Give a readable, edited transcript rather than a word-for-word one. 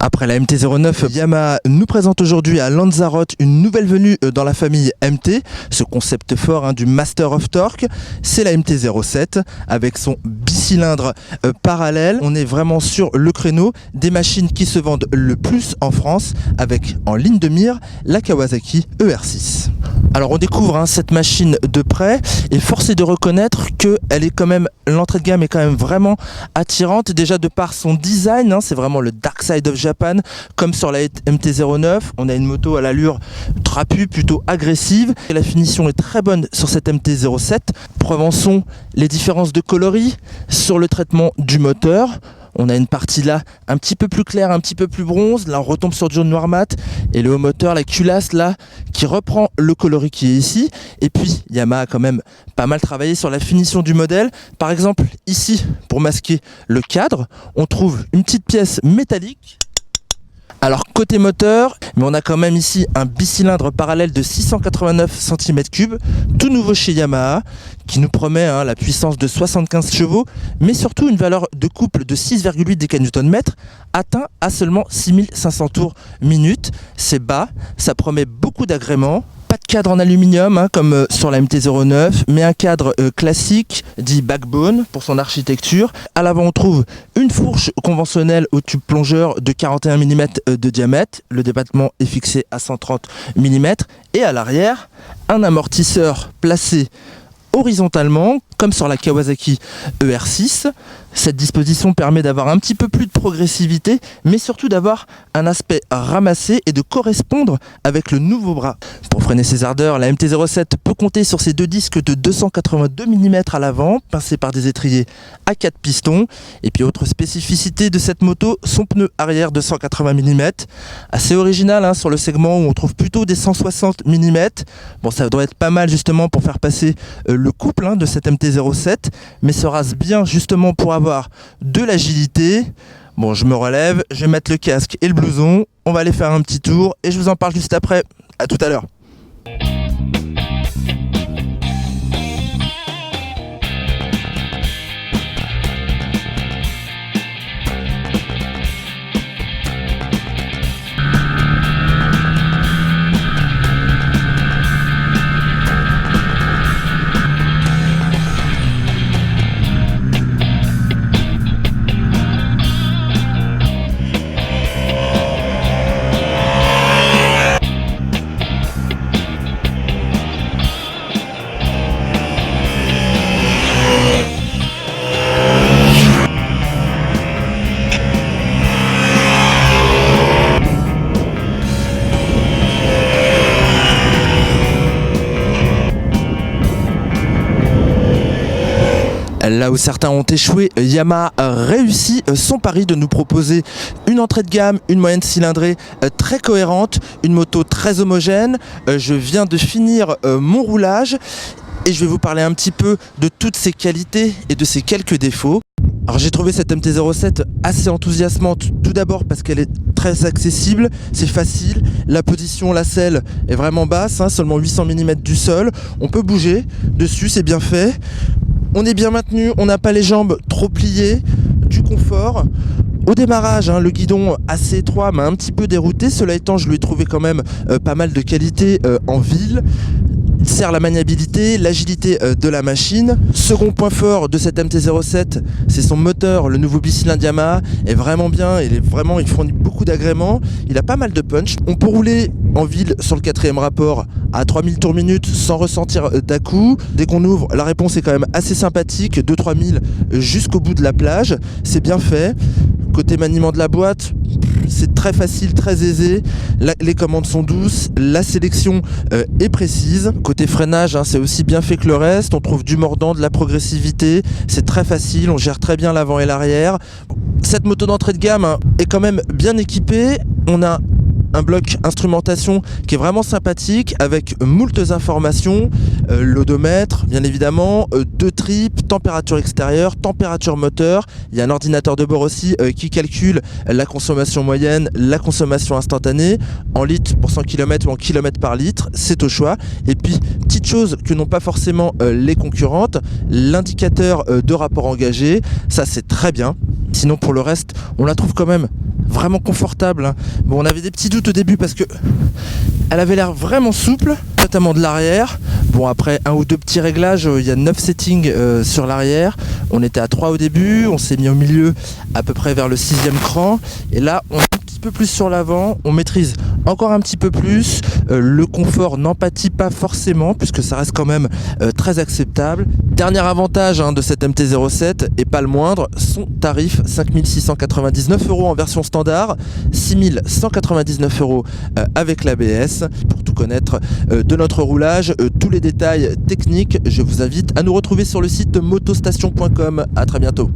Après la MT-09, Yamaha nous présente aujourd'hui à Lanzarote une nouvelle venue dans la famille MT. Ce concept fort du Master of Torque, c'est la MT-07 avec son bicylindre parallèle. On est vraiment sur le créneau des machines qui se vendent le plus en France, avec en ligne de mire la Kawasaki ER6. Alors on découvre cette machine de près et force est de reconnaître que elle est quand même, l'entrée de gamme est quand même vraiment attirante, déjà de par son design, c'est vraiment le Dark Side of Japan, comme sur la MT-09. On a une moto à l'allure trapue, plutôt agressive, et la finition est très bonne sur cette MT-07. Preuve en sont les différences de coloris sur le traitement du moteur. On a une partie là un petit peu plus claire, un petit peu plus bronze. Là on retombe sur du jaune noir mat. Et le haut moteur, la culasse là, qui reprend le coloris qui est ici. Et puis Yamaha a quand même pas mal travaillé sur la finition du modèle. Par exemple ici, pour masquer le cadre, on trouve une petite pièce métallique. Alors côté moteur, mais on a quand même ici un bicylindre parallèle de 689 cm3, tout nouveau chez Yamaha, qui nous promet la puissance de 75 chevaux, mais surtout une valeur de couple de 6,8 décanewton atteint à seulement 6500 tours minute. C'est bas, ça promet beaucoup d'agréments. Pas de cadre en aluminium comme sur la MT-09, mais un cadre classique dit backbone pour son architecture. À l'avant on trouve une fourche conventionnelle au tube plongeur de 41 mm de diamètre. Le débattement est fixé à 130 mm. Et à l'arrière, un amortisseur placé horizontalement comme sur la Kawasaki ER6. Cette disposition permet d'avoir un petit peu plus de progressivité, mais surtout d'avoir un aspect ramassé et de correspondre avec le nouveau bras. Pour freiner ses ardeurs, la MT-07 peut compter sur ses deux disques de 282 mm à l'avant, pincés par des étriers à 4 pistons. Et puis autre spécificité de cette moto, son pneu arrière de 180 mm, assez original sur le segment où on trouve plutôt des 160 mm. Bon, ça doit être pas mal justement pour faire passer le couple de cette MT-07, mais se rase bien justement pour avoir de l'agilité. Bon, je me relève, je vais mettre le casque et le blouson, on va aller faire un petit tour et je vous en parle juste après. À tout à l'heure. Là où certains ont échoué, Yamaha a réussi son pari de nous proposer une entrée de gamme, une moyenne cylindrée très cohérente, une moto très homogène. Je viens de finir mon roulage et je vais vous parler un petit peu de toutes ses qualités et de ses quelques défauts. Alors j'ai trouvé cette MT-07 assez enthousiasmante, tout d'abord parce qu'elle est très accessible, c'est facile, la position, la selle est vraiment basse, seulement 800 mm du sol, on peut bouger dessus, c'est bien fait. On est bien maintenu, on n'a pas les jambes trop pliées, du confort. Au démarrage, le guidon assez étroit m'a un petit peu dérouté. Cela étant, je lui ai trouvé quand même pas mal de qualité en ville. Il sert la maniabilité, l'agilité de la machine. Second point fort de cette MT-07, c'est son moteur. Le nouveau bicylindre Yamaha est vraiment bien. Il fournit beaucoup d'agréments. Il a pas mal de punch. On peut rouler en ville sur le 4e rapport à 3000 tours minute sans ressentir d'à-coup. Dès qu'on ouvre, la réponse est quand même assez sympathique. 2-3000 jusqu'au bout de la plage. C'est bien fait. Côté maniement de la boîte, c'est très facile, très aisé. Les commandes sont douces, la sélection est précise. Côté freinage, c'est aussi bien fait que le reste. On trouve du mordant, de la progressivité. C'est très facile, on gère très bien l'avant et l'arrière. Cette moto d'entrée de gamme est quand même bien équipée. On a un bloc instrumentation qui est vraiment sympathique avec moultes informations, l'odomètre bien évidemment, 2 tripes, température extérieure, température moteur. Il y a un ordinateur de bord aussi qui calcule la consommation moyenne, la consommation instantanée en litres pour 100 km ou en kilomètres par litre, c'est au choix. Et puis petite chose que n'ont pas forcément les concurrentes, l'indicateur de rapport engagé, ça c'est très bien. Sinon pour le reste, on la trouve quand même vraiment confortable, hein. Bon, on avait des petits doutes au début parce que elle avait l'air vraiment souple, notamment de l'arrière. Bon, après un ou deux petits réglages, il y a 9 settings sur l'arrière. On était à 3 au début, on s'est mis au milieu à peu près vers le 6e cran. Et là, on est un petit peu plus sur l'avant, on maîtrise encore un petit peu plus. Le confort n'en pâtit pas forcément puisque ça reste quand même très acceptable. Dernier avantage de cette MT-07 et pas le moindre, son tarif 5 699 € en version standard, 6 199 € avec l'ABS. Pour tout connaître de notre roulage, tous les détails techniques, je vous invite à nous retrouver sur le site motostation.com. À très bientôt.